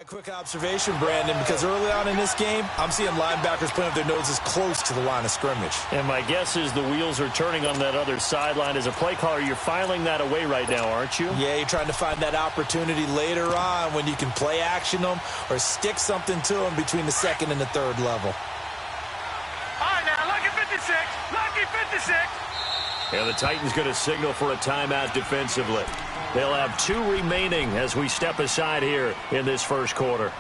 Quick observation, Brandon, because early on in this game, I'm seeing linebackers putting up their noses close to the line of scrimmage. And my guess is the wheels are turning on that other sideline. As a play caller, you're filing that away right now, aren't you? Yeah, you're trying to find that opportunity later on when you can play action them or stick something to them between the second and the third level. All right, now, lucky 56. Lucky 56. And the Titans going to signal for a timeout defensively. They'll have 2 remaining as we step aside here in this first quarter.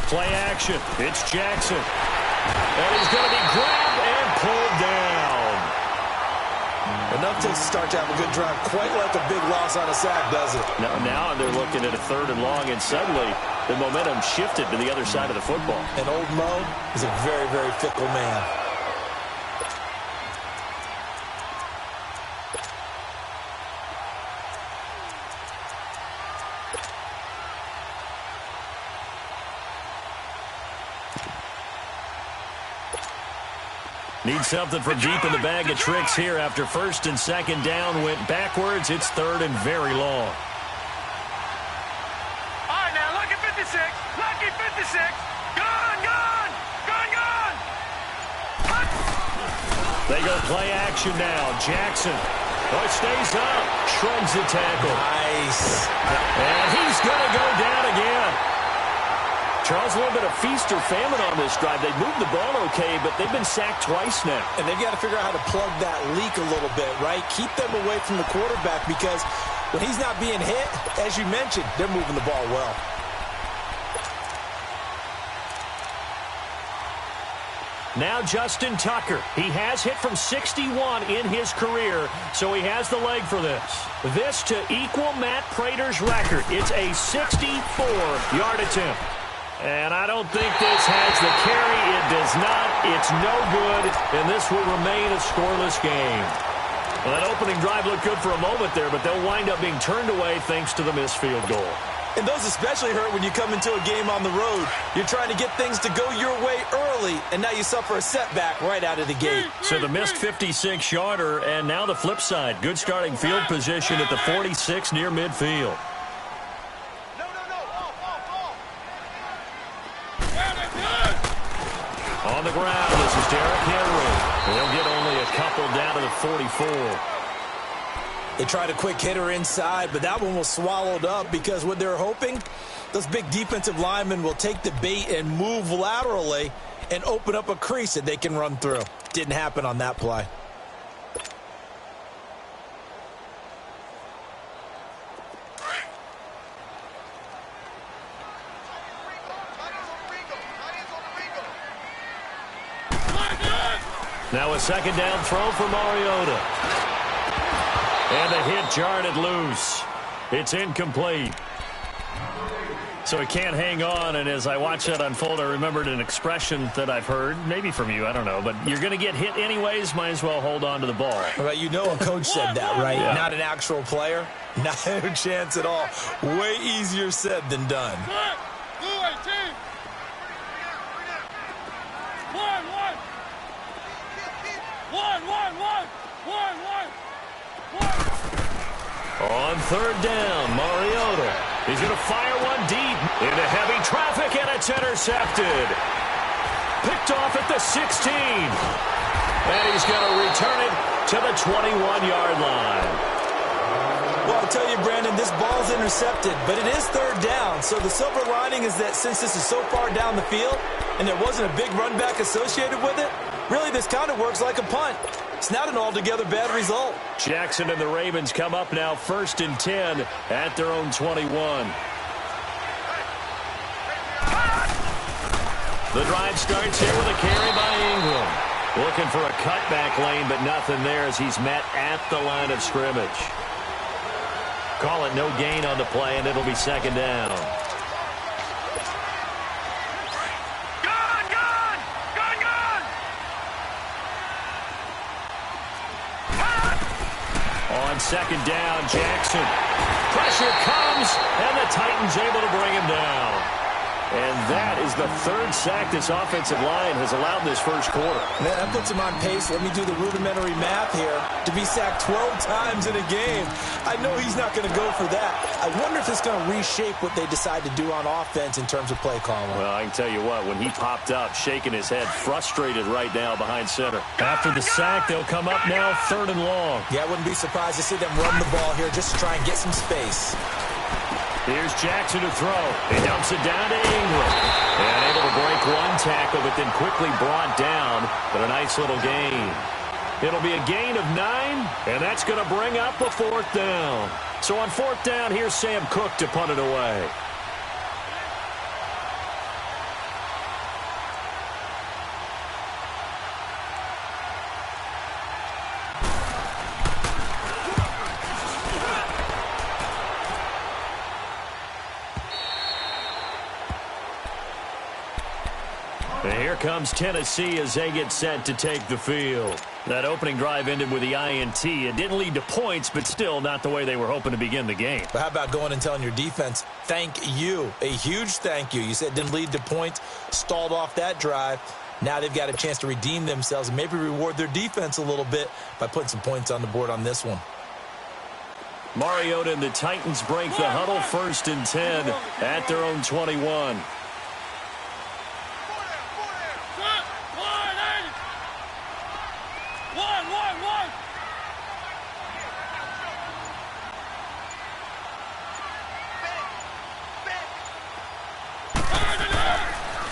Play action. It's Jackson. And he's going to be grabbed and pulled down. Enough to start to have a good drive. Quite like a big loss on a sack, does it? Now they're looking at a 3rd and long, and suddenly the momentum shifted to the other side of the football. And old Mo is a very, very fickle man. Need something from deep in the bag of tricks here after 1st and 2nd down went backwards. It's 3rd and very long. All right, now, lucky 56. Lucky 56. Gone, gone. Gone, gone. They go play action now. Jackson. Oh, it stays up. Shrugs the tackle. Nice. And he's going to go down again. Charles, a little bit of feast or famine on this drive. They moved the ball okay, but they've been sacked twice now. And they've got to figure out how to plug that leak a little bit, right? Keep them away from the quarterback because when he's not being hit, as you mentioned, they're moving the ball well. Now Justin Tucker. He has hit from 61 in his career, so he has the leg for this. This to equal Matt Prater's record. It's a 64-yard attempt. And I don't think this has the carry. It does not. It's no good, and this will remain a scoreless game. Well, that opening drive looked good for a moment there, but they'll wind up being turned away thanks to the missed field goal. And those especially hurt when you come into a game on the road. You're trying to get things to go your way early, and now you suffer a setback right out of the gate. So the missed 56-yarder, and now the flip side. Good starting field position at the 46 near midfield. On the ground, this is Derrick Henry. They'll get only a couple down to the 44. They tried a quick hitter inside, but that one was swallowed up because what they're hoping, those big defensive linemen will take the bait and move laterally and open up a crease that they can run through. Didn't happen on that play. Now a 2nd down throw for Mariota. And the hit jarred it loose. It's incomplete. So he can't hang on, and as I watched that unfold, I remembered an expression that I've heard, maybe from you, I don't know, but you're going to get hit anyways, might as well hold on to the ball. Well, you know a coach said that, right? Yeah. Not an actual player. Not a chance at all. Way easier said than done. On 3rd down, Mariota. He's going to fire one deep into heavy traffic, and it's intercepted. Picked off at the 16. And he's going to return it to the 21-yard line. Well, I'll tell you, Brandon, this ball's intercepted, but it is 3rd down. So the silver lining is that since this is so far down the field and there wasn't a big run back associated with it, really this kind of works like a punt. It's not an altogether bad result. Jackson and the Ravens come up now 1st and 10 at their own 21. The drive starts here with a carry by Ingram. Looking for a cutback lane, but nothing there as he's met at the line of scrimmage. Call it no gain on the play, and it'll be 2nd down. second down. Jackson. Pressure comes, and the Titans able to bring him down. And that is the third sack this offensive line has allowed this first quarter. Man, that puts him on pace. Let me do the rudimentary math here. To be sacked 12 times in a game, I know he's not going to go for that. I wonder if it's going to reshape what they decide to do on offense in terms of play calling. Well, I can tell you what, when he popped up, shaking his head, frustrated right now behind center. After the sack, they'll come up now 3rd and long. Yeah, I wouldn't be surprised to see them run the ball here just to try and get some space. Here's Jackson to throw. He dumps it down to Ingram. And able to break one tackle, but then quickly brought down. But a nice little gain. It'll be a gain of 9, and that's going to bring up a 4th down. So on 4th down, here's Sam Cook to punt it away. And here comes Tennessee as they get set to take the field. That opening drive ended with the INT. It didn't lead to points, but still not the way they were hoping to begin the game. But how about going and telling your defense, thank you, a huge thank you. You said it didn't lead to points, stalled off that drive. Now they've got a chance to redeem themselves and maybe reward their defense a little bit by putting some points on the board on this one. Mariota and the Titans break the huddle 1st and 10 at their own 21.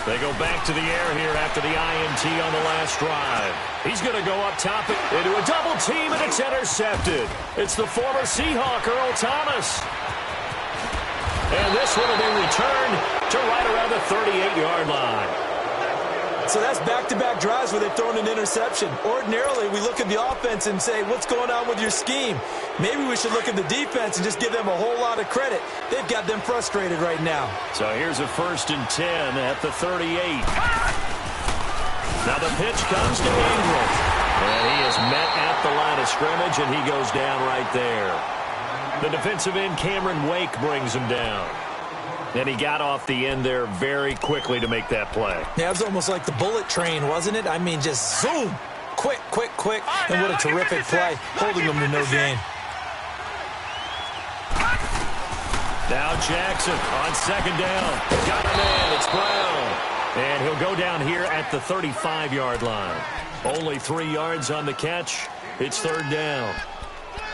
They go back to the air here after the INT on the last drive. He's going to go up top into a double team, and it's intercepted. It's the former Seahawk, Earl Thomas. And this one will be returned to right around the 38-yard line. So that's back-to-back drives where they've thrown an interception. Ordinarily, we look at the offense and say, what's going on with your scheme? Maybe we should look at the defense and just give them a whole lot of credit. They've got them frustrated right now. So here's a 1st and 10 at the 38. Now the pitch comes to Ingram. And he is met at the line of scrimmage, and he goes down right there. The defensive end, Cameron Wake, brings him down. And he got off the end there very quickly to make that play. Yeah, it was almost like the bullet train, wasn't it? I mean, just zoom. Quick, quick, quick. And what a terrific play, holding them to no gain. Now Jackson on 2nd down. Got a man. It's Brown. And he'll go down here at the 35-yard line. Only 3 yards on the catch. It's 3rd down.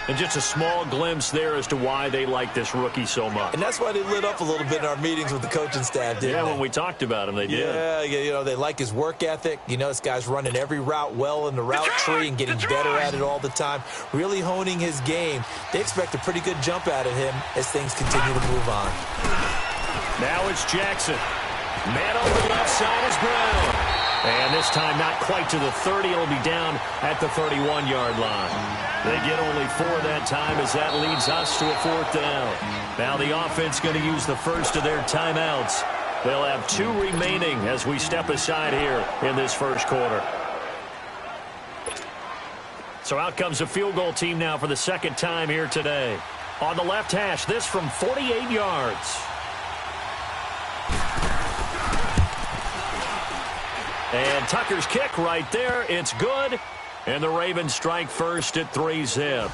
And just a small glimpse there as to why they like this rookie so much. And that's why they lit up a little bit in our meetings with the coaching staff, didn't they? When we talked about him, they did. Yeah, you know, they like his work ethic. You know, this guy's running every route well in the route tree and getting better at it all the time, really honing his game. They expect a pretty good jump out of him as things continue to move on. Now it's Jackson. Man on the left side is Brown. And this time not quite to the 30. It'll be down at the 31-yard line. They get only 4 that time as that leads us to a 4th down. Now the offense going to use the first of their timeouts. They'll have 2 remaining as we step aside here in this first quarter. So out comes a field goal team now for the 2nd time here today. On the left hash, this from 48 yards. And Tucker's kick right there. It's good. And the Ravens strike first at 3-zip.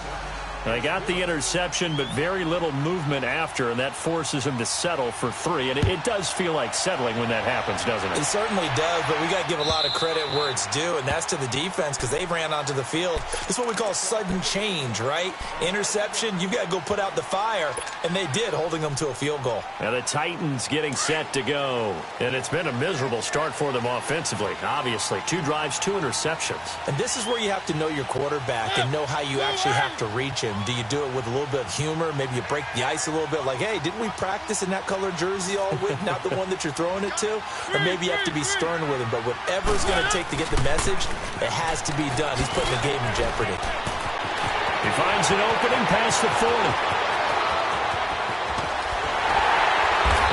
They got the interception, but very little movement after, and that forces him to settle for 3. And it does feel like settling when that happens, doesn't it? It certainly does, but we got to give a lot of credit where it's due, and that's to the defense because they ran onto the field. This is what we call sudden change, right? Interception, you've got to go put out the fire, and they did, holding them to a field goal. And the Titans getting set to go. And it's been a miserable start for them offensively, obviously. 2 drives, 2 interceptions. And this is where you have to know your quarterback and know how you actually have to reach him. Do you do it with a little bit of humor? Maybe you break the ice a little bit, like, hey, didn't we practice in that color jersey all week, not the one that you're throwing it to? Or maybe you have to be stern with him, but whatever it's going to take to get the message, it has to be done. He's putting the game in jeopardy. He finds an opening past the 40.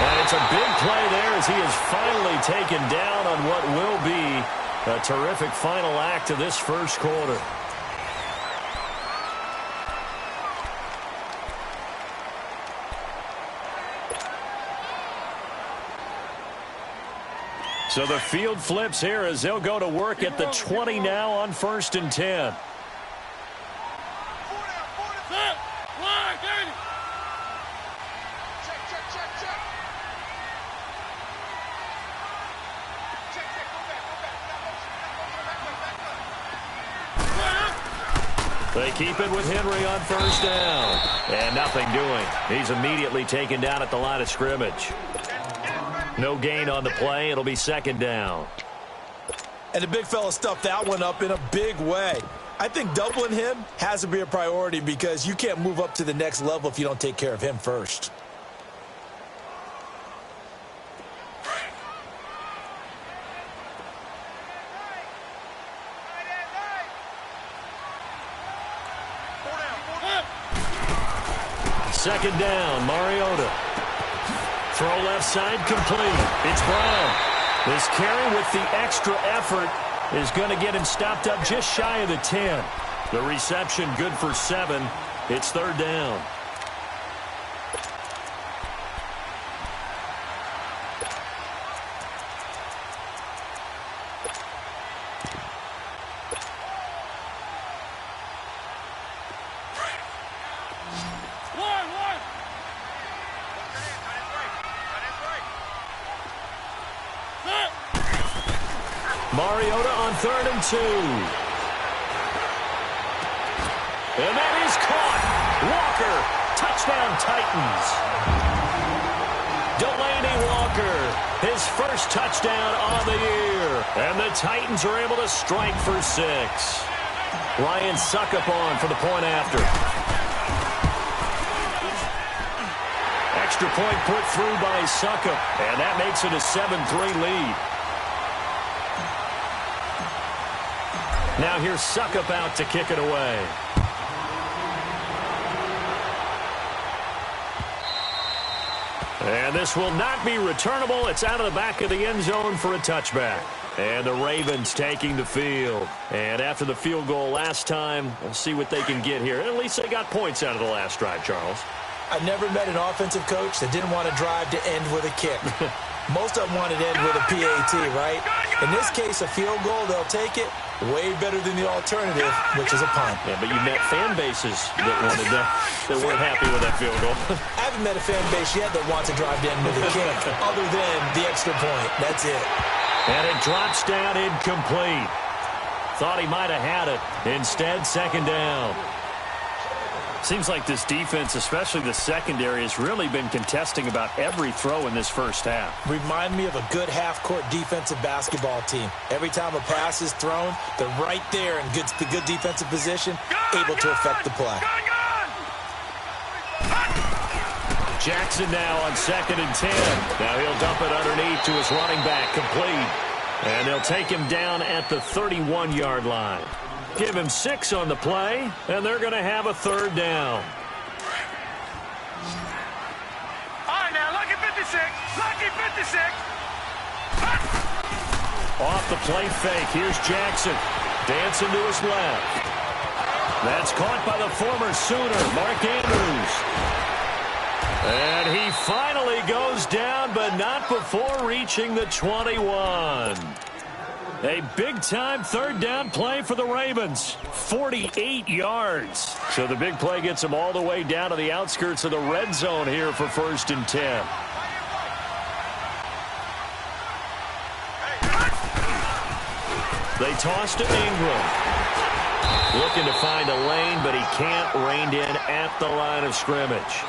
And it's a big play there as he is finally taken down on what will be a terrific final act of this first quarter. So the field flips here as they'll go to work at the 20 now on 1st and 10. They keep it with Henry on 1st down. And nothing doing. He's immediately taken down at the line of scrimmage. No gain on the play. It'll be 2nd down. And the big fella stuffed that one up in a big way. I think doubling him has to be a priority because you can't move up to the next level if you don't take care of him first. Second down, Mariota. Throw left side complete. It's Brown. This carry with the extra effort is going to get him stopped up just shy of the 10. The reception good for 7. It's 3rd down. Mariota on 3rd and 2. And that is caught. Walker, touchdown Titans. Delaney Walker, his first touchdown on the year. And the Titans are able to strike for 6. Ryan Suckup on for the point after. Extra point put through by Suckup. And that makes it a 7-3 lead. Now here's Suckup out to kick it away. And this will not be returnable. It's out of the back of the end zone for a touchback. And the Ravens taking the field. And after the field goal last time, we'll see what they can get here. At least they got points out of the last drive, Charles. I've never met an offensive coach that didn't want to drive to end with a kick. Most of them want to end with a PAT, right? In this case, a field goal, they'll take it. Way better than the alternative, which is a punt. Yeah, but you met fan bases that wanted that weren't happy with that field goal. I haven't met a fan base yet that wants to drive to end with a kick, other than the extra point. That's it. And it drops down incomplete. Thought he might have had it. Instead, 2nd down. Seems like this defense, especially the secondary, has really been contesting about every throw in this first half. Remind me of a good half-court defensive basketball team. Every time a pass is thrown, they're right there in good defensive position, able to affect the play. Jackson now on 2nd and 10. Now he'll dump it underneath to his running back, complete. And they'll take him down at the 31-yard line. Give him 6 on the play, and they're going to have a 3rd down. All right, now, lucky 56. Lucky 56. Off the play fake. Here's Jackson. Dancing to his left. That's caught by the former Sooner, Mark Andrews. And he finally goes down, but not before reaching the 21. A big-time 3rd down play for the Ravens. 48 yards. So the big play gets them all the way down to the outskirts of the red zone here for 1st and 10. They toss to Ingram. Looking to find a lane, but he can't rein in at the line of scrimmage.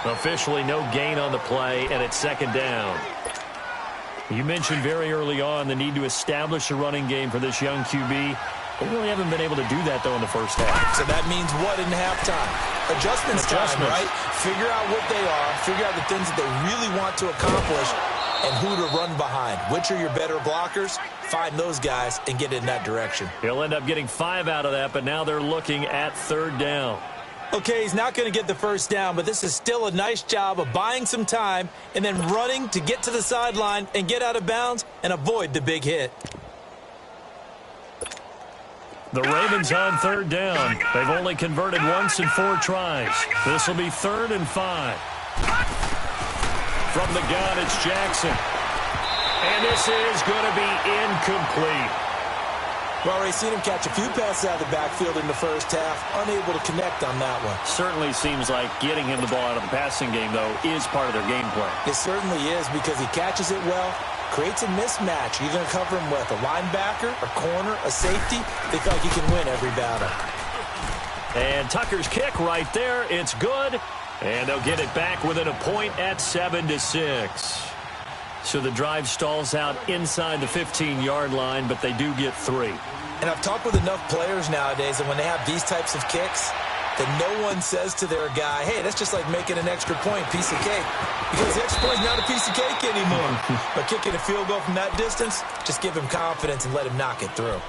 Officially no gain on the play, and it's 2nd down. You mentioned very early on the need to establish a running game for this young QB. They really haven't been able to do that, though, in the first half. So that means what in halftime? Adjustments time, right? Figure out what they are, figure out the things that they really want to accomplish, and who to run behind. Which are your better blockers? Find those guys and get in that direction. He'll end up getting 5 out of that, but now they're looking at 3rd down. Okay, he's not going to get the 1st down, but this is still a nice job of buying some time and then running to get to the sideline and get out of bounds and avoid the big hit. The Ravens on 3rd down. They've only converted once in 4 tries. This will be 3rd and 5. From the gun, it's Jackson. And this is going to be incomplete. Well, we've seen him catch a few passes out of the backfield in the first half, unable to connect on that one. Certainly seems like getting him the ball out of the passing game, though, is part of their game plan. It certainly is, because he catches it well, creates a mismatch. You're going to cover him with a linebacker, a corner, a safety. They feel like he can win every battle. And Tucker's kick right there. It's good. And they'll get it back within a point at 7-6. So the drive stalls out inside the 15-yard line, but they do get 3. And I've talked with enough players nowadays, and when they have these types of kicks, that no one says to their guy, hey, that's just like making an extra point, piece of cake. Because the extra point is not a piece of cake anymore. But kicking a field goal from that distance, just give him confidence and let him knock it through.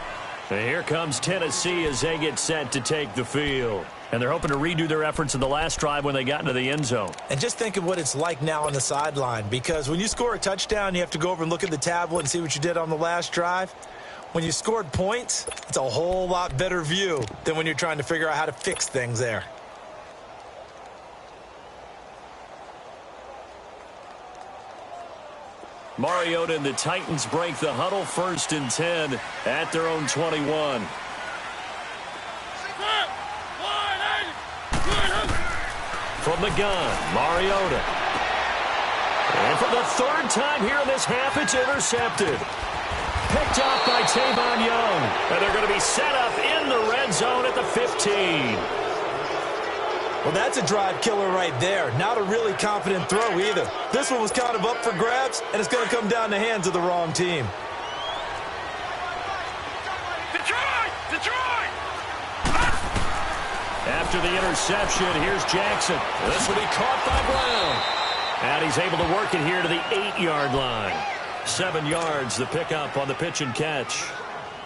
And here comes Tennessee as they get set to take the field. And they're hoping to redo their efforts in the last drive when they got into the end zone. And just think of what it's like now on the sideline, because when you score a touchdown, you have to go over and look at the tablet and see what you did on the last drive. When you scored points, it's a whole lot better view than when you're trying to figure out how to fix things there. Mariota and the Titans break the huddle, 1st and 10 at their own 21. From the gun, Mariota. And for the 3rd time here in this half, it's intercepted. Picked off by Tavon Young. And they're going to be set up in the red zone at the 15. Well, that's a drive killer right there. Not a really confident throw either. This one was kind of up for grabs, and it's going to come down the hands of the wrong team. Detroit! After the interception, here's Jackson. This will be caught by Brown. And he's able to work it here to the 8-yard line. 7 yards, the pickup on the pitch and catch.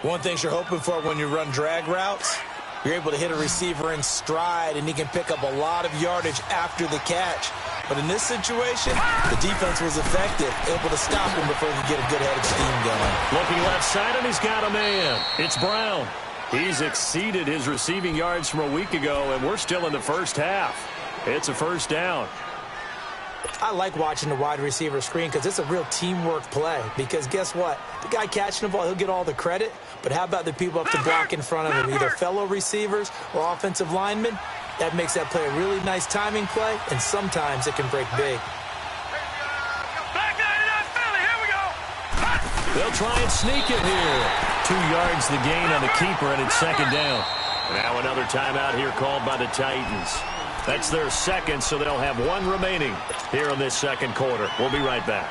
One thing you're hoping for when you run drag routes, you're able to hit a receiver in stride, and he can pick up a lot of yardage after the catch. But in this situation, the defense was effective, able to stop him before he could get a good head of steam going. Looking left side, and he's got a man. It's Brown. He's exceeded his receiving yards from a week ago, and we're still in the first half. It's a 1st down. I like watching the wide receiver screen because it's a real teamwork play. Because guess what? The guy catching the ball, he'll get all the credit. But how about the people up to block in front of him, either fellow receivers or offensive linemen? That makes that play a really nice timing play, and sometimes it can break big. They'll try and sneak it here. 2 yards the gain on the keeper, and it's 2nd down. Now another timeout here called by the Titans. That's their 2nd, so they'll have 1 remaining here in this 2nd quarter. We'll be right back.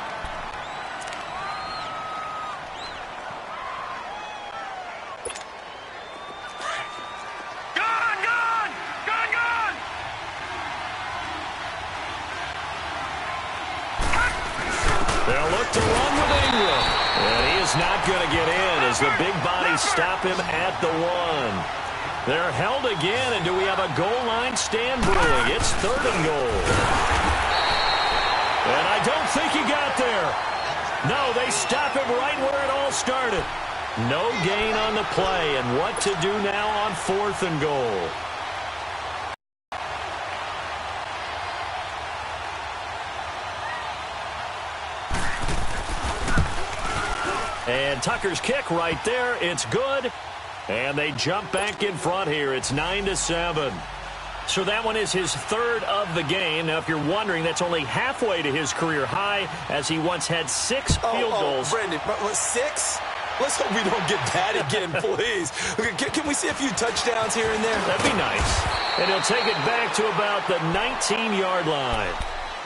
They'll look to run with Ingram. And he is not going to get in as the big bodies stop him at the 1. They're held again, and do we have a goal line stand brewing? It's 3rd and goal. And I don't think he got there. No, they stop him right where it all started. No gain on the play, and what to do now on 4th and goal. And Tucker's kick right there. It's good. And they jump back in front here. It's 9-7. So that one is his 3rd of the game. Now, if you're wondering, that's only halfway to his career high, as he once had 6 field goals. Brendan, 6? Let's hope we don't get that again, please. Can we see a few touchdowns here and there? That'd be nice. And he'll take it back to about the 19-yard line.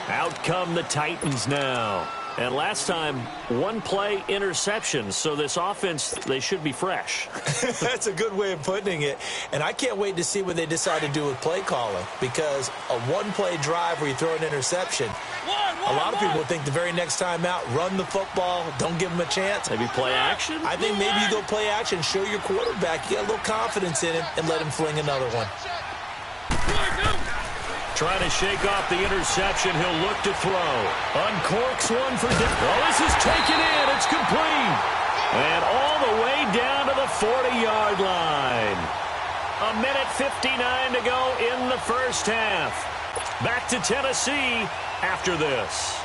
Out come the Titans now. And last time, 1 play interception. So this offense, they should be fresh. That's a good way of putting it. And I can't wait to see what they decide to do with play calling. Because a 1-play drive where you throw an interception, a lot of people think the very next time out, run the football, don't give them a chance. Maybe play action? I think maybe you go play action, show your quarterback, you got a little confidence in him, and let him fling another one. Trying to shake off the interception. He'll look to throw. Uncorks one for Dick. Well, this is taken in. It's complete. And all the way down to the 40-yard line. 1:59 to go in the first half. Back to Tennessee after this.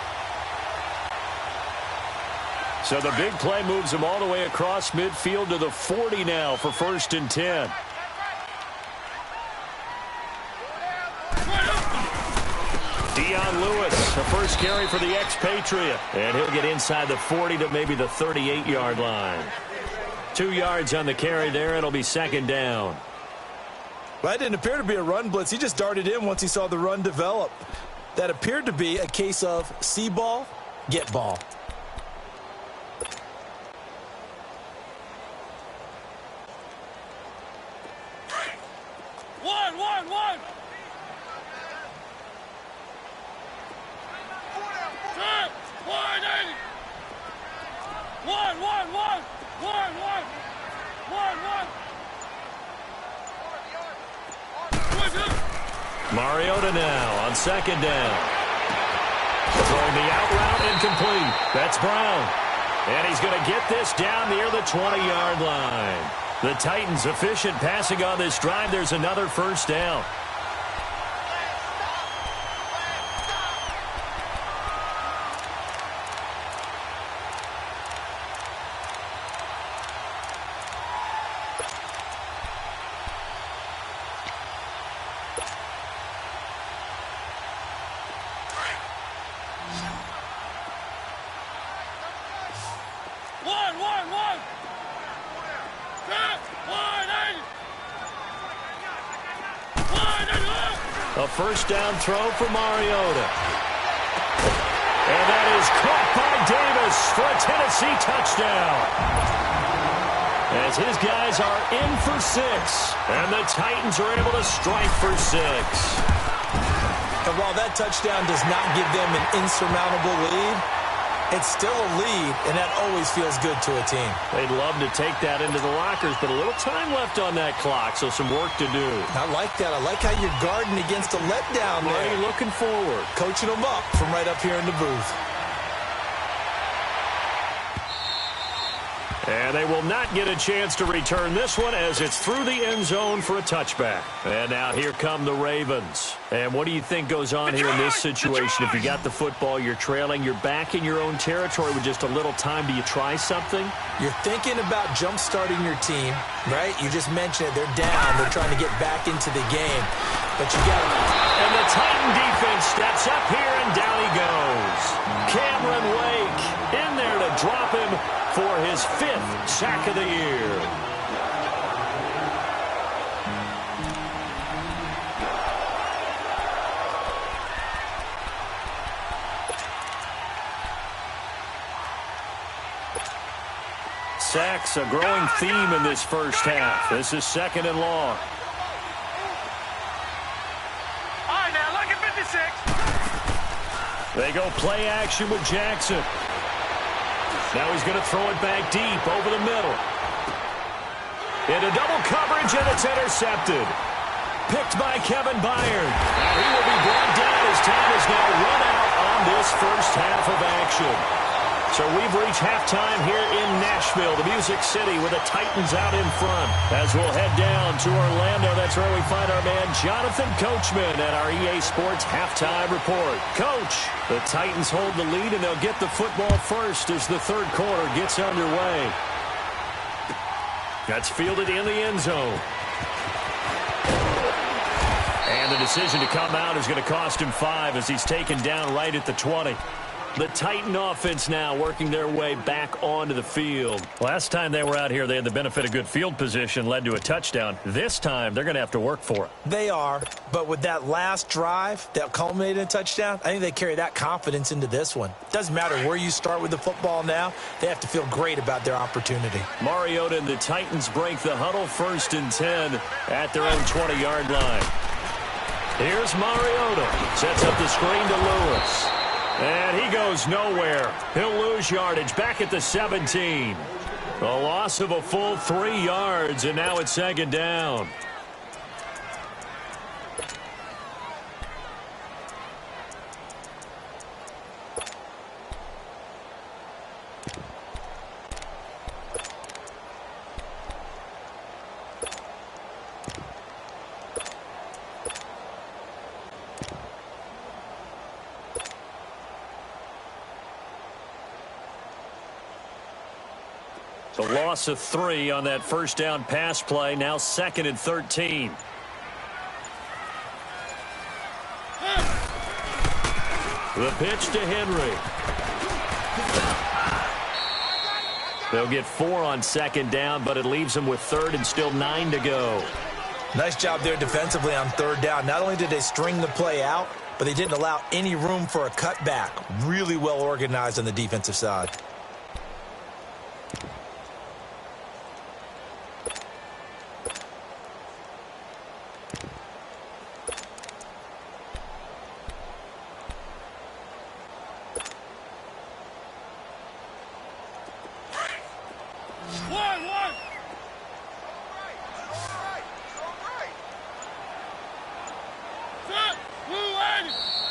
So the big play moves them all the way across midfield to the 40 now for 1st and 10. Lewis, the first carry for the expatriate. And he'll get inside the 40 to maybe the 38-yard line. 2 yards on the carry there. It'll be 2nd down. Well, that didn't appear to be a run blitz. He just darted in once he saw the run develop. That appeared to be a case of see ball, get ball. One. Mariota now on 2nd down. Throwing the out route incomplete. That's Brown. And he's going to get this down near the 20-yard line. The Titans efficient passing on this drive. There's another 1st down. A 1st down throw for Mariota. And that is caught by Davis for a Tennessee touchdown. As his guys are in for 6. And the Titans are able to strike for 6. And while that touchdown does not give them an insurmountable lead, it's still a lead, and that always feels good to a team. They'd love to take that into the lockers, but a little time left on that clock, so some work to do. I like that. I like how you're guarding against a letdown there. Marty looking forward. Coaching them up from right up here in the booth. And they will not get a chance to return this one as it's through the end zone for a touchback. And now here come the Ravens. And what do you think goes on here in this situation? If you got the football, you're trailing, you're back in your own territory with just a little time. Do you try something? You're thinking about jump-starting your team, right? You just mentioned it. They're down. They're trying to get back into the game. But you got to... And the Titan defense steps up here, and down he goes. Cameron Wake in there to drop him for his 5th sack of the year. Sacks, a growing theme in this first half. This is 2nd and long. All right, now, look at 56. They go play action with Jackson. Now he's going to throw it back deep over the middle. Into double coverage, and it's intercepted. Picked by Kevin Byard. Now he will be brought down as time is now run out on this first half of action. So we've reached halftime here in Nashville, the Music City, with the Titans out in front. As we'll head down to Orlando, that's where we find our man Jonathan Coachman at our EA Sports Halftime Report. Coach, the Titans hold the lead, and they'll get the football first as the 3rd quarter gets underway. That's fielded in the end zone. And the decision to come out is going to cost him 5 as he's taken down right at the 20. The Titan offense now working their way back onto the field. Last time they were out here, they had the benefit of good field position, led to a touchdown. This time, they're going to have to work for it. They are, but with that last drive that culminated in a touchdown, I think they carry that confidence into this one. Doesn't matter where you start with the football now, they have to feel great about their opportunity. Mariota and the Titans break the huddle, 1st and 10 at their own 20-yard line. Here's Mariota. Sets up the screen to Lewis. And he goes nowhere. He'll lose yardage back at the 17. A loss of a full 3 yards, and now it's 2nd down. So loss of 3 on that first down pass play. Now 2nd and 13. The pitch to Henry. They'll get 4 on 2nd down, but it leaves them with 3rd and still 9 to go. Nice job there defensively on 3rd down. Not only did they string the play out, but they didn't allow any room for a cutback. Really well organized on the defensive side.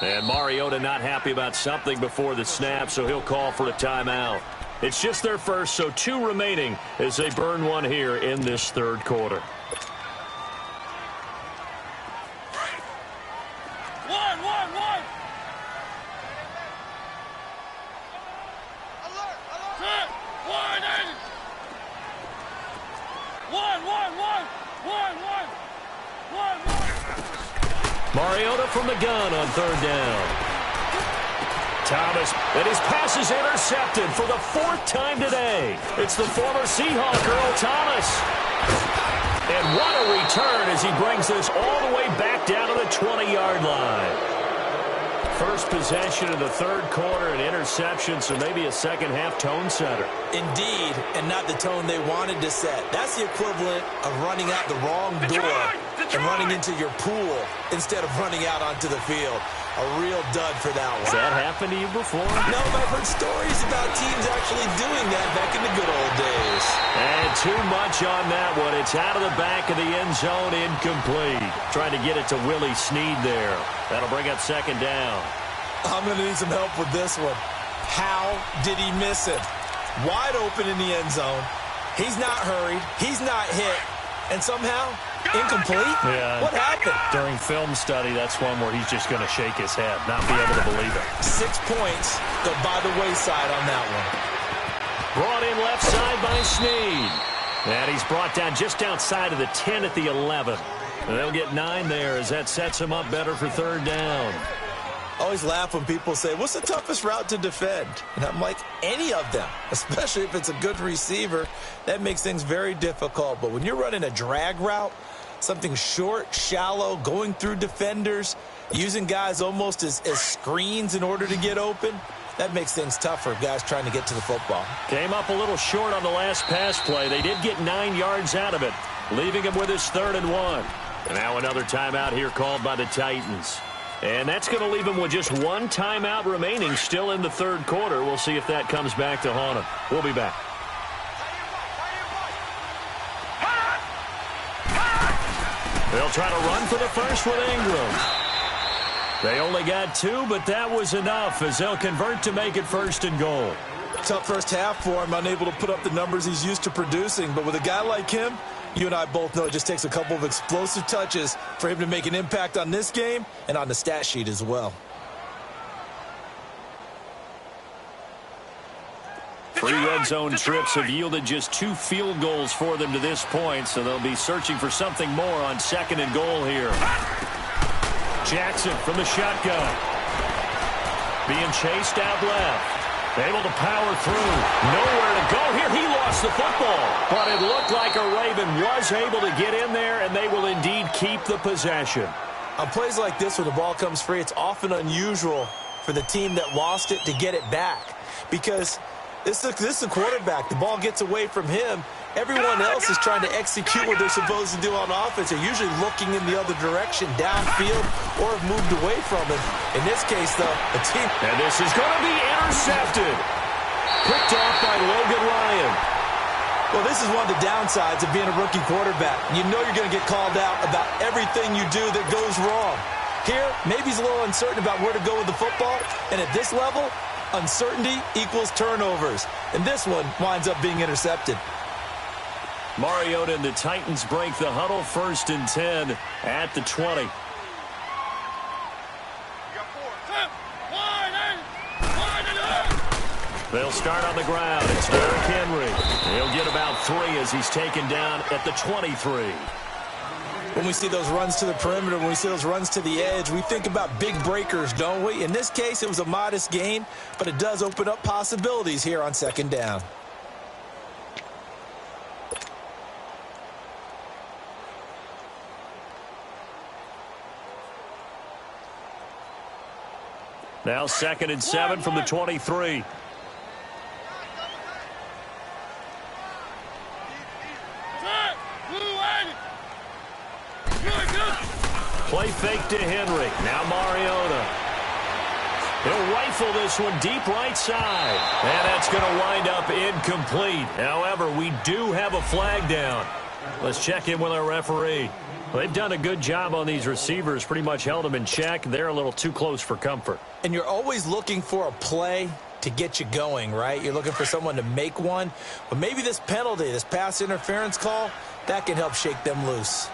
And Mariota not happy about something before the snap, so he'll call for a timeout. It's just their first, so 2 remaining as they burn 1 here in this 3rd quarter. Mariota from the gun on 3rd down. Thomas, and his pass is intercepted for the 4th time today. It's the former Seahawk, Earl Thomas. And what a return as he brings this all the way back down to the 20-yard line. First possession of the 3rd quarter, an interception, so maybe a second-half tone setter. Indeed, and not the tone they wanted to set. That's the equivalent of running out the wrong door and running into your pool instead of running out onto the field. A real dud for that one. Has that happened to you before? No, but I've heard stories about teams actually doing that back in the good old days. And too much on that one. It's out of the back of the end zone, incomplete. Trying to get it to Willie Snead there. That'll bring up 2nd down. I'm going to need some help with this one. How did he miss it? Wide open in the end zone. He's not hurried. He's not hit. And somehow, incomplete? Yeah. What happened? During film study, that's one where he's just going to shake his head, not be able to believe it. 6 points go by the wayside on that one. Brought in left side by Snead. And he's brought down just outside of the 10 at the 11. And they'll get 9 there as that sets him up better for 3rd down. I always laugh when people say, what's the toughest route to defend? And I'm like, any of them, especially if it's a good receiver. That makes things very difficult. But when you're running a drag route, something short, shallow, going through defenders, using guys almost as screens in order to get open, that makes things tough for guys trying to get to the football. Came up a little short on the last pass play. They did get 9 yards out of it, leaving him with his 3rd and 1. And now another timeout here called by the Titans. And that's going to leave him with just 1 timeout remaining still in the 3rd quarter. We'll see if that comes back to haunt him. We'll be back. They'll try to run for the first with Ingram. They only got 2, but that was enough as they'll convert to make it 1st and goal. Tough first half for him, unable to put up the numbers he's used to producing. But with a guy like him, you and I both know it just takes a couple of explosive touches for him to make an impact on this game and on the stat sheet as well. 3 red zone trips have yielded just 2 field goals for them to this point, so they'll be searching for something more on 2nd and goal here. Jackson from the shotgun. Being chased out left. Able to power through. Nowhere to go here. He lost the football. But it looked like a Raven was able to get in there, and they will indeed keep the possession. On plays like this where the ball comes free, it's often unusual for the team that lost it to get it back. Because this is the quarterback. The ball gets away from him. Everyone else is trying to execute what they're supposed to do on offense. They're usually looking in the other direction, downfield, or have moved away from him. In this case, though, the team... And this is going to be intercepted. Picked off by Logan Ryan. Well, this is one of the downsides of being a rookie quarterback. You know you're going to get called out about everything you do that goes wrong. Here, maybe he's a little uncertain about where to go with the football. And at this level, uncertainty equals turnovers. And this one winds up being intercepted. Mariota and the Titans break the huddle, 1st and 10 at the 20. They'll start on the ground. It's Derrick Henry. He'll get about 3 as he's taken down at the 23. When we see those runs to the perimeter, when we see those runs to the edge, we think about big breakers, don't we? In this case, it was a modest gain, but it does open up possibilities here on second down. Now 2nd and 7 from the 23. Play fake to Henry. Now Mariota. He'll rifle this one deep right side. And that's going to wind up incomplete. However, we do have a flag down. Let's check in with our referee. They've done a good job on these receivers, pretty much held them in check. They're a little too close for comfort. And you're always looking for a play to get you going, right? You're looking for someone to make one. But maybe this penalty, this pass interference call, that can help shake them loose.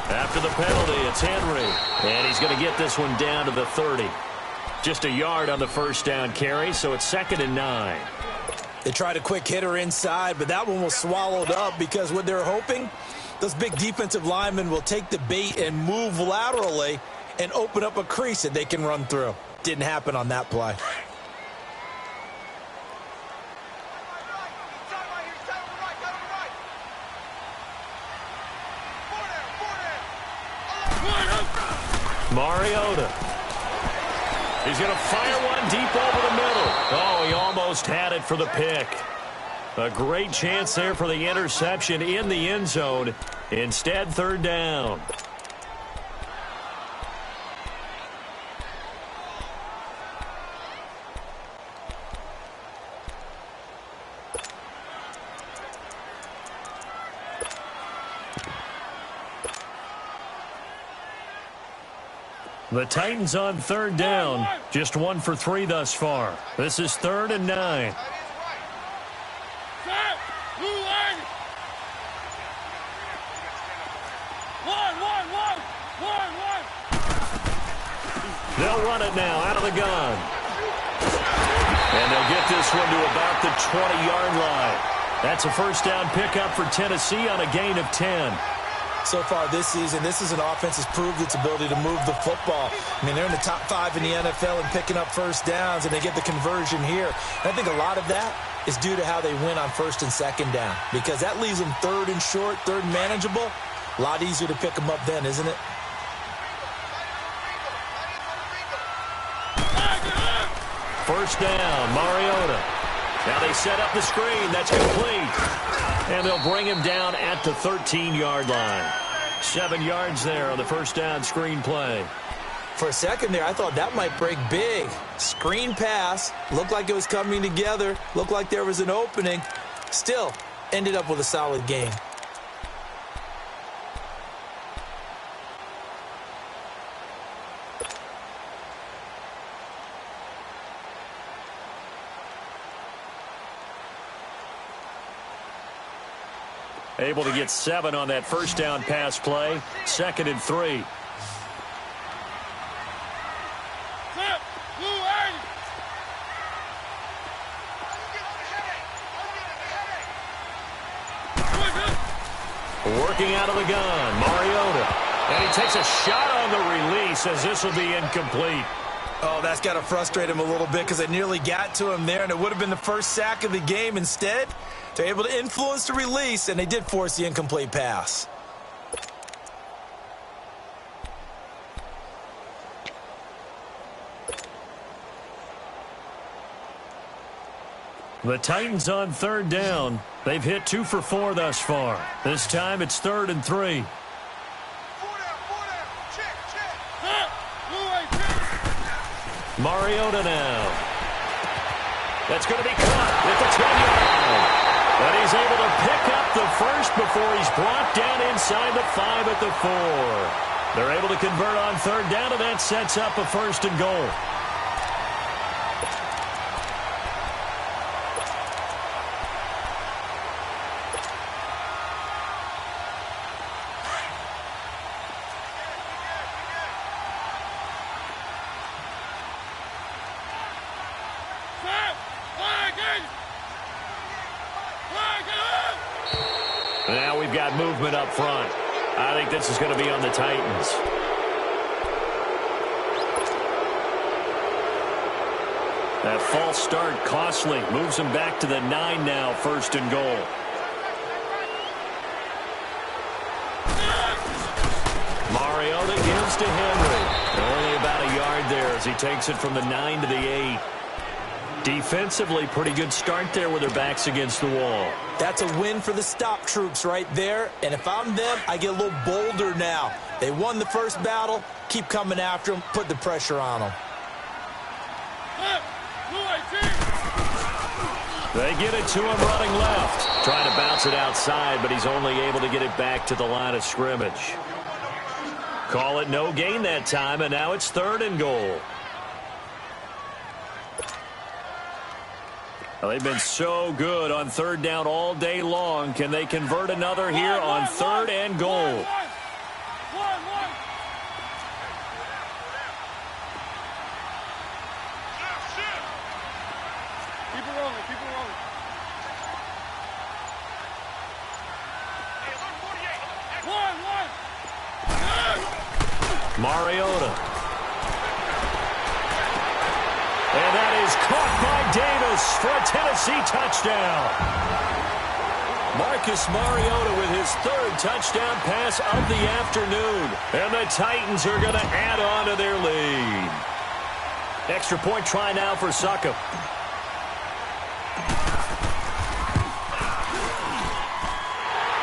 After the penalty, it's Henry. And he's going to get this one down to the 30. Just a yard on the first down carry, so it's 2nd and 9. They tried a quick hitter inside, but that one was swallowed up because what they're hoping, those big defensive linemen will take the bait and move laterally and open up a crease that they can run through. Didn't happen on that play. Mariota. He's going to fire one deep over the middle. Oh, he almost had it for the pick. A great chance there for the interception in the end zone. Instead, 3rd down. The Titans on 3rd down. Just 1 for 3 thus far. This is 3rd and 9. They'll run it now out of the gun. And they'll get this one to about the 20-yard line. That's a first down pickup for Tennessee on a gain of 10. So far this season, this is an offense that's proved its ability to move the football. I mean, they're in the top 5 in the NFL and picking up first downs, and they get the conversion here. And I think a lot of that is due to how they win on 1st and 2nd down, because that leaves them 3rd and short, 3rd and manageable. A lot easier to pick them up then, isn't it? First down, Mariota. Now they set up the screen. That's complete. And they'll bring him down at the 13-yard line. 7 yards there on the first down screen play. For a second there, I thought that might break big. Screen pass. Looked like it was coming together. Looked like there was an opening. Still, ended up with a solid game. Able to get 7 on that first down pass play. 2nd and 3. Working out of the gun, Mariota. And he takes a shot on the release as this will be incomplete. Oh, that's got to frustrate him a little bit because they nearly got to him there, and it would have been the first sack of the game. Instead, they're able to influence the release, and they did force the incomplete pass. The Titans on 3rd down. They've hit 2 for 4 thus far. This time it's 3rd and 3. Mariota now. That's going to be caught at the 10-yard line. But he's able to pick up the first before he's brought down inside the 5 at the 4. They're able to convert on 3rd down, and that sets up a 1st and goal. movement up front. I think this is going to be on the Titans. That false start costly. Moves him back to the 9 now, 1st and goal. Mariota gives to Henry. Only about a yard there as he takes it from the 9 to the 8. Defensively, pretty good start there with their backs against the wall. That's a win for the stop troops right there. And if I'm them, I get a little bolder now. They won the first battle. Keep coming after them. Put the pressure on them. They get it to him running left. Trying to bounce it outside, but he's only able to get it back to the line of scrimmage. Call it no gain that time, and now it's 3rd and goal. Well, they've been so good on 3rd down all day long. Can they convert another here on 3rd and goal? Mariota. And that is caught by Davis for a Tennessee touchdown. Marcus Mariota with his 3rd touchdown pass of the afternoon. And the Titans are going to add on to their lead. Extra point try now for Succop.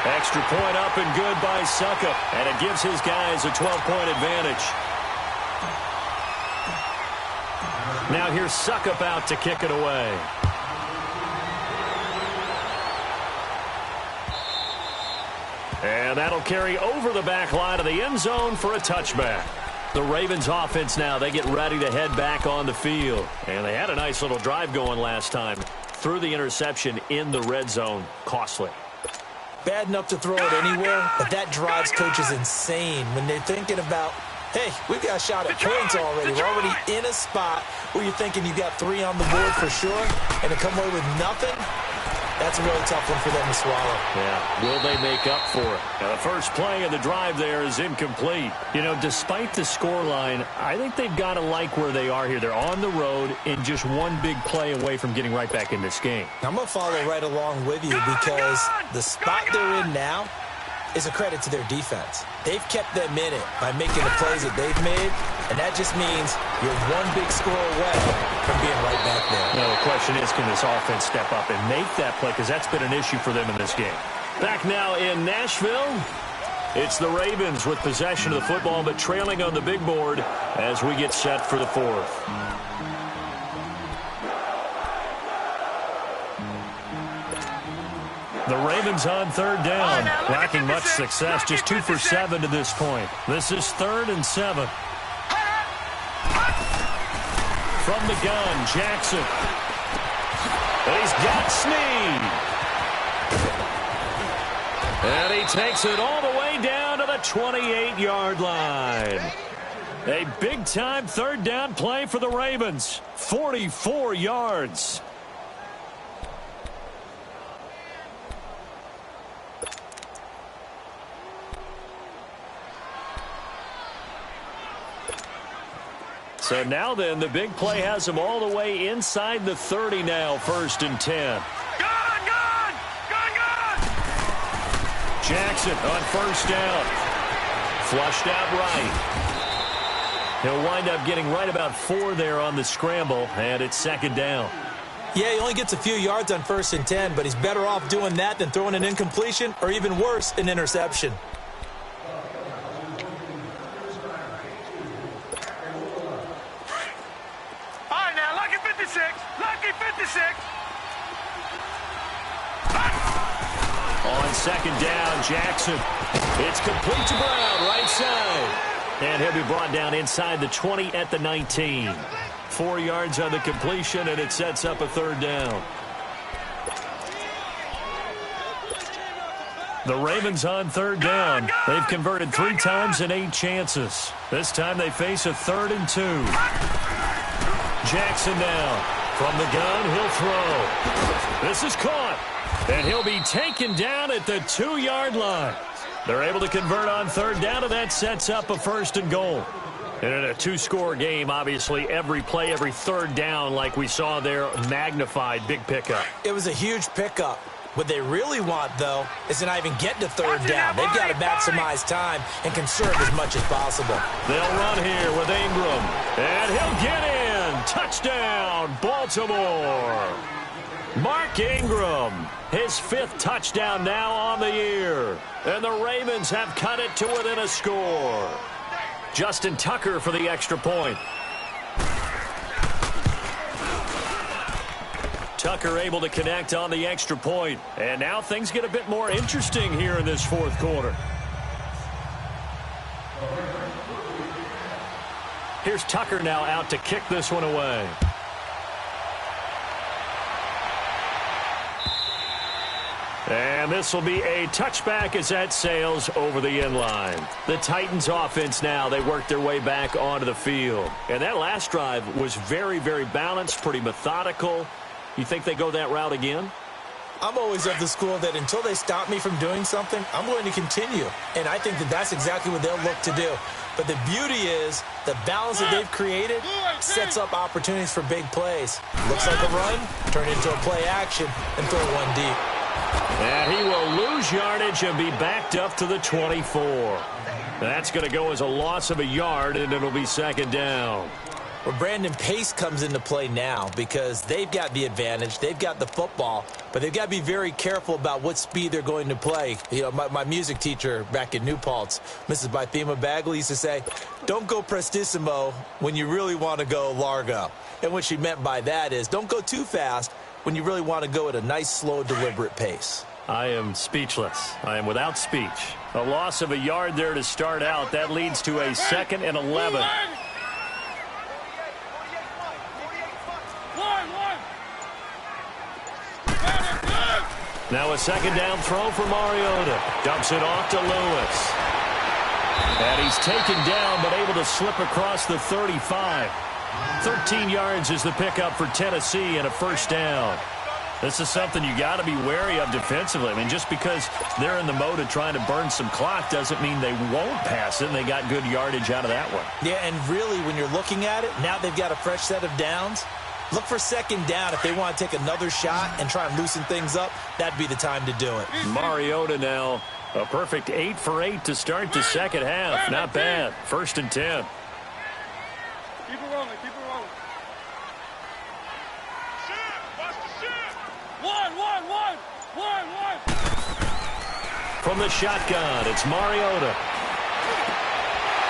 Extra point up and good by Succop. And it gives his guys a 12-point advantage. Now here's Succop out to kick it away. And that'll carry over the back line of the end zone for a touchback. The Ravens offense now, they get ready to head back on the field. And they had a nice little drive going last time. Threw the interception in the red zone. Costly. Bad enough to throw it anywhere, but that drives coaches insane when they're thinking about, hey, we've got a shot at points already. We're already in a spot where you're thinking you got 3 on the board for sure, and to come away with nothing, that's a really tough one for them to swallow. Yeah, will they make up for it? Now, the first play of the drive there is incomplete. You know, despite the scoreline, I think they've got to like where they are here. They're on the road and just one big play away from getting right back in this game. I'm going to follow right along with you because the spot they're in now is a credit to their defense. They've kept them in it by making the plays that they've made, and that just means you're one big score away from being right back there. No, the question is, can this offense step up and make that play? Because that's been an issue for them in this game. Back now in Nashville, it's the Ravens with possession of the football, but trailing on the big board as we get set for the 4th. The Ravens on 3rd down. Lacking much success, just 2 for 7 to this point. This is 3rd and 7. From the gun, Jackson. And he's got Snead. And he takes it all the way down to the 28-yard line. A big-time 3rd down play for the Ravens. 44 yards. So now then, the big play has them all the way inside the 30 now, 1st and 10. Gone! Jackson on 1st down. Flushed out right. He'll wind up getting right about 4 there on the scramble, and it's 2nd down. Yeah, he only gets a few yards on 1st and 10, but he's better off doing that than throwing an incompletion or even worse, an interception. On 2nd down, Jackson. It's complete to Brown, right side. And he'll be brought down inside the 20 at the 19. 4 yards on the completion, and it sets up a 3rd down. The Ravens on 3rd down. They've converted 3 times in 8 chances. This time they face a 3rd and 2. Jackson now. From the gun, he'll throw. This is caught. And he'll be taken down at the 2-yard line. They're able to convert on third down, and that sets up a 1st and goal. And in a 2-score game, obviously, every play, every third down, like we saw there, magnified, big pickup. It was a huge pickup. What they really want, though, is to not even get to third down. They've got to maximize time and conserve as much as possible. They'll run here with Ingram, and he'll get in. Touchdown, Baltimore. Mark Ingram, his 5th touchdown now on the year. And the Ravens have cut it to within a score. Justin Tucker for the extra point. Tucker able to connect on the extra point. And now things get a bit more interesting here in this 4th quarter. Here's Tucker now out to kick this one away. And this will be a touchback as that sails over the end line. The Titans offense now, they work their way back onto the field. And that last drive was very, very balanced, pretty methodical. You think they go that route again? I'm always of the school that until they stop me from doing something, I'm going to continue. And I think that that's exactly what they'll look to do. But the beauty is the balance that they've created sets up opportunities for big plays. Looks like a run, turn it into a play action, and throw one deep. And he will lose yardage and be backed up to the 24. That's going to go as a loss of a yard, and it'll be 2nd down. Well, Brandon, pace comes into play now because they've got the advantage. They've got the football, but they've got to be very careful about what speed they're going to play. You know, my music teacher back in New Paltz, Mrs. Bythema Bagley, used to say, don't go prestissimo when you really want to go largo. And what she meant by that is don't go too fast when you really want to go at a nice, slow, deliberate pace. I am speechless. I am without speech. A loss of a yard there to start out. That leads to a 2nd and 11. Now a 2nd down throw for Mariota. Dumps it off to Lewis. And he's taken down but able to slip across the 35. 13 yards is the pickup for Tennessee and a 1st down. This is something you got to be wary of defensively. I mean, just because they're in the mode of trying to burn some clock doesn't mean they won't pass it, and they got good yardage out of that one. Yeah, and really, when you're looking at it, now they've got a fresh set of downs. Look for 2nd down. If they want to take another shot and try and loosen things up, that'd be the time to do it. Mariota now, a perfect 8 for 8 to start the 2nd half. Not bad. 1st and 10. Keep it rolling, keep it rolling. One. From the shotgun, it's Mariota.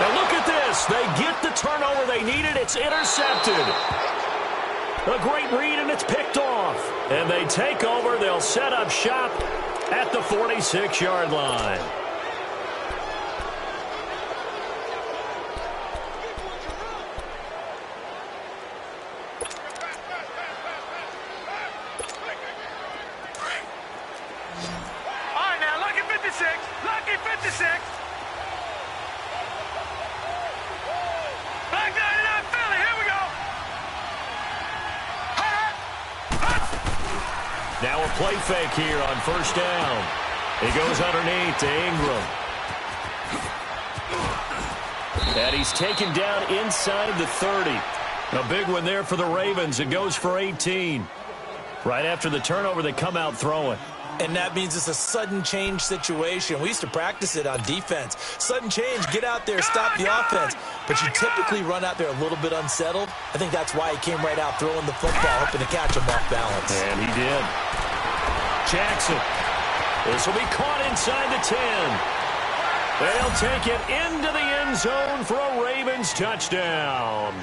Now look at this. They get the turnover they needed. It's intercepted. A great read, and it's picked off. And they take over. They'll set up shop at the 46-yard line. Lucky 56. Back 99 Philly. Here we go. Now a play fake here on 1st down. He goes underneath to Ingram. And he's taken down inside of the 30. A big one there for the Ravens. It goes for 18. Right after the turnover, they come out throwing. And that means it's a sudden change situation. We used to practice it on defense. Sudden change, get out there, stop the offense. But you typically run out there a little bit unsettled. I think that's why he came right out throwing the football, hoping to catch him off balance. And he did. Jackson. This will be caught inside the 10. They'll take it into the end zone for a Ravens touchdown.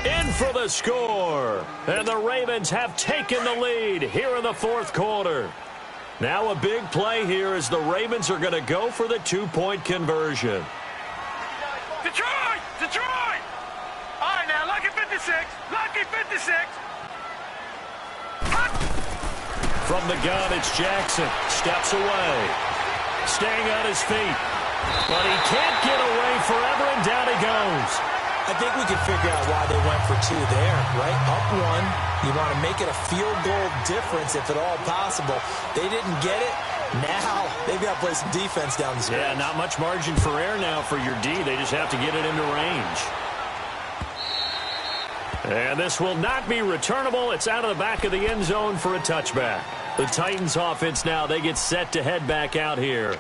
In for the score. And the Ravens have taken the lead here in the 4th quarter. Now a big play here as the Ravens are going to go for the 2-point conversion. Detroit! Detroit! All right, now, lucky 56. Lucky 56. From the gun, it's Jackson. Steps away. Staying on his feet. But he can't get away forever, and down he goes. I think we can figure out why they went for 2 there, right? Up 1. You want to make it a field goal difference if at all possible. They didn't get it. Now they've got to play some defense down the stretch. Yeah, not much margin for error now for your D. They just have to get it into range. And this will not be returnable. It's out of the back of the end zone for a touchback. The Titans offense now, they get set to head back out here.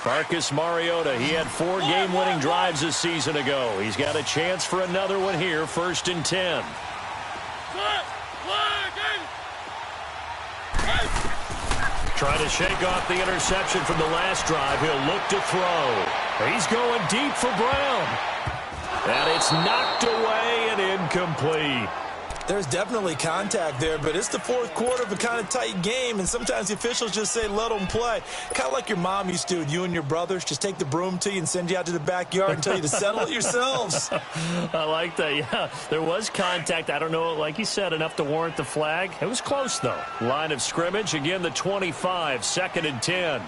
Marcus Mariota, he had 4 game-winning drives a season ago. He's got a chance for another one here, 1st and 10. Trying to shake off the interception from the last drive. He'll look to throw. He's going deep for Brown. And it's knocked away and incomplete. There's definitely contact there, but it's the 4th quarter of a kind of tight game, and sometimes the officials just say, let them play. Kind of like your mom used to with you and your brothers. Just take the broom to you and send you out to the backyard and tell you to settle it yourselves. I like that, yeah. There was contact. I don't know, like you said, enough to warrant the flag. It was close, though. Line of scrimmage, again, the 25, 2nd and 10.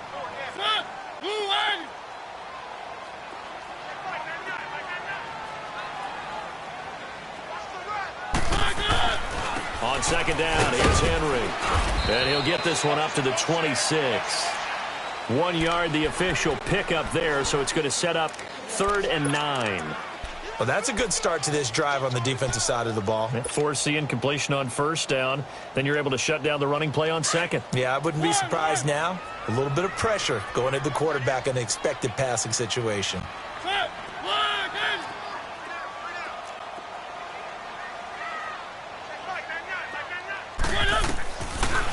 On 2nd down, here's Henry. And he'll get this one up to the 26. 1 yard, the official pickup there, so it's going to set up 3rd and 9. Well, that's a good start to this drive on the defensive side of the ball. Force the incompletion on 1st down. Then you're able to shut down the running play on 2nd. Yeah, I wouldn't be surprised now. A little bit of pressure going at the quarterback in an expected passing situation.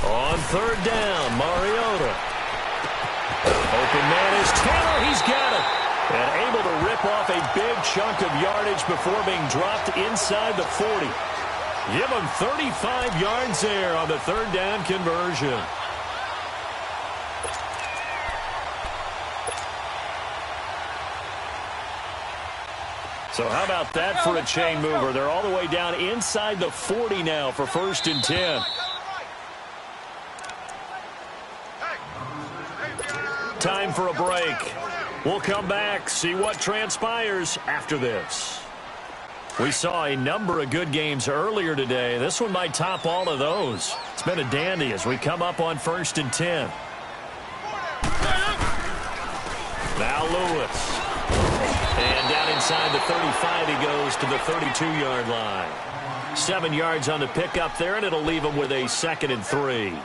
On 3rd down, Mariota. Open man is Taylor. He's got it. And able to rip off a big chunk of yardage before being dropped inside the 40. Give him 35 yards there on the 3rd down conversion. So how about that for a chain mover? They're all the way down inside the 40 now for 1st and 10. Time for a break. We'll come back, see what transpires after this. We saw a number of good games earlier today. This one might top all of those. It's been a dandy as we come up on 1st and 10. Now Lewis. And down inside the 35 he goes to the 32-yard line. 7 yards on the pickup there, and it'll leave him with a 2nd and 3.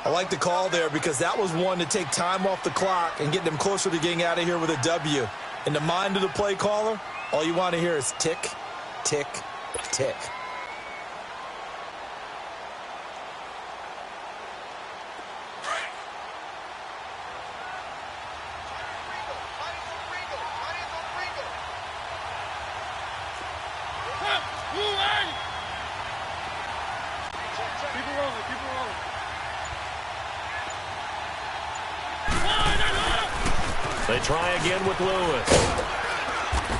I like the call there because that was one to take time off the clock and get them closer to getting out of here with a W. In the mind of the play caller, all you want to hear is tick, tick, tick. They try again with Lewis.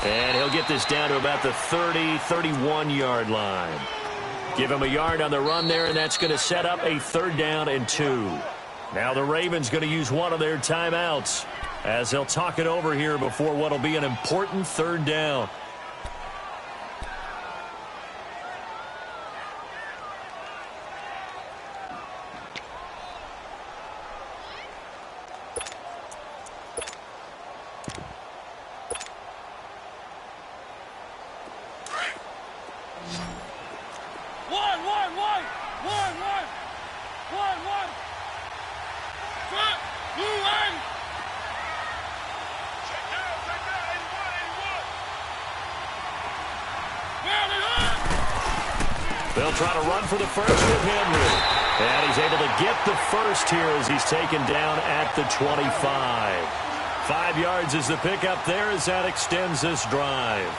And he'll get this down to about the 30, 31-yard line. Give him a yard on the run there, and that's going to set up a 3rd down and 2. Now the Ravens going to use one of their timeouts as they'll talk it over here before what will be an important 3rd down. They'll try to run for the first with Henry. And he's able to get the first here as he's taken down at the 25. 5 yards is the pickup there as that extends this drive.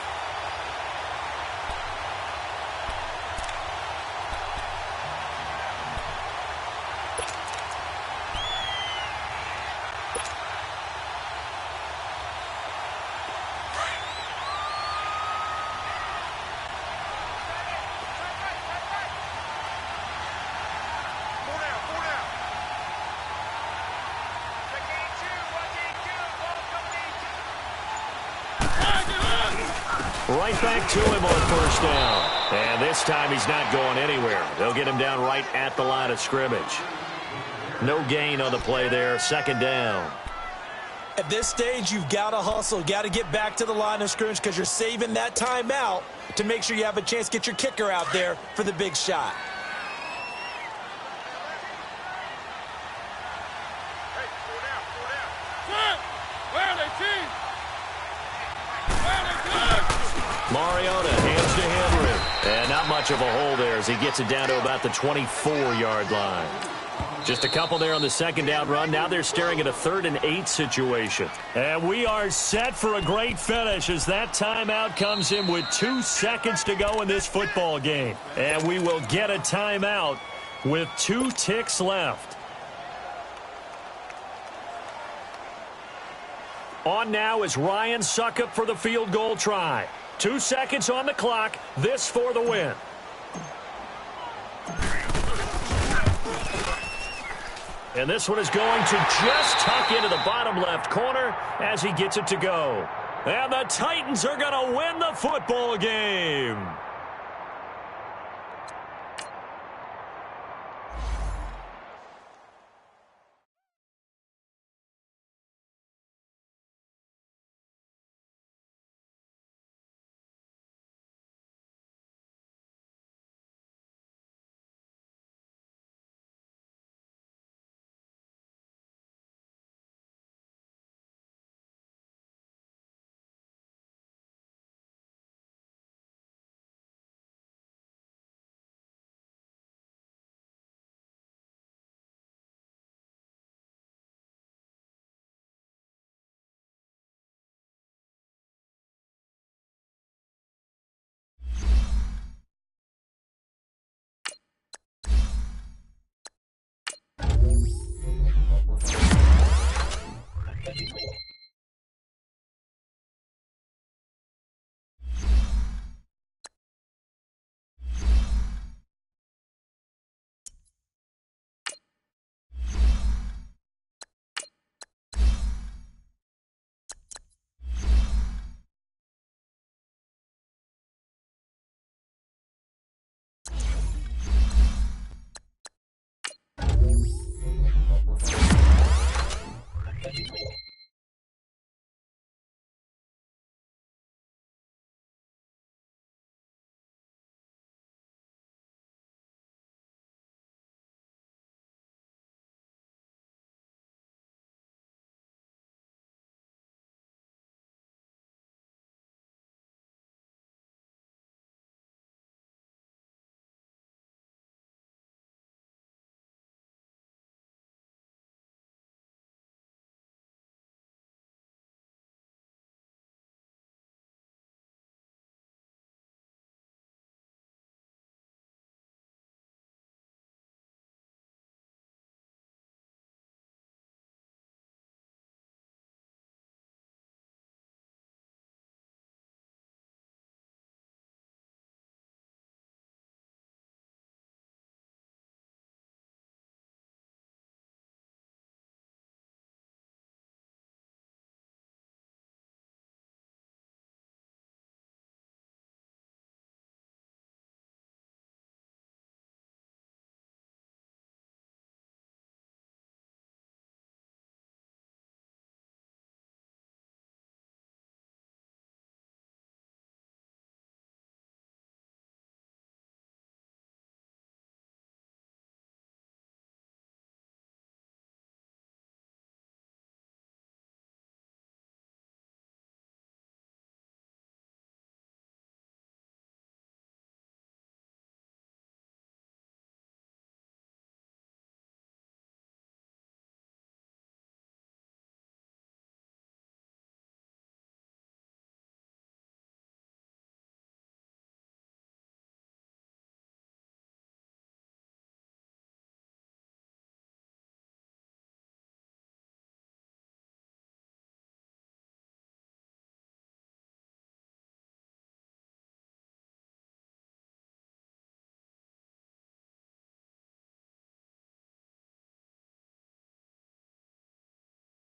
Right back to him on first down. And this time he's not going anywhere. They'll get him down right at the line of scrimmage. No gain on the play there. Second down. At this stage, you've got to hustle. Got to get back to the line of scrimmage because you're saving that timeout to make sure you have a chance to get your kicker out there for the big shot. Mariota hands to Henry. And not much of a hole there as he gets it down to about the 24-yard line. Just a couple there on the second down run. Now they're staring at a 3rd and 8 situation. And we are set for a great finish as that timeout comes in with 2 seconds to go in this football game. And we will get a timeout with 2 ticks left. On now is Ryan Suckup for the field goal try. 2 seconds on the clock. This for the win. And this one is going to just tuck into the bottom left corner as he gets it to go. And the Titans are going to win the football game.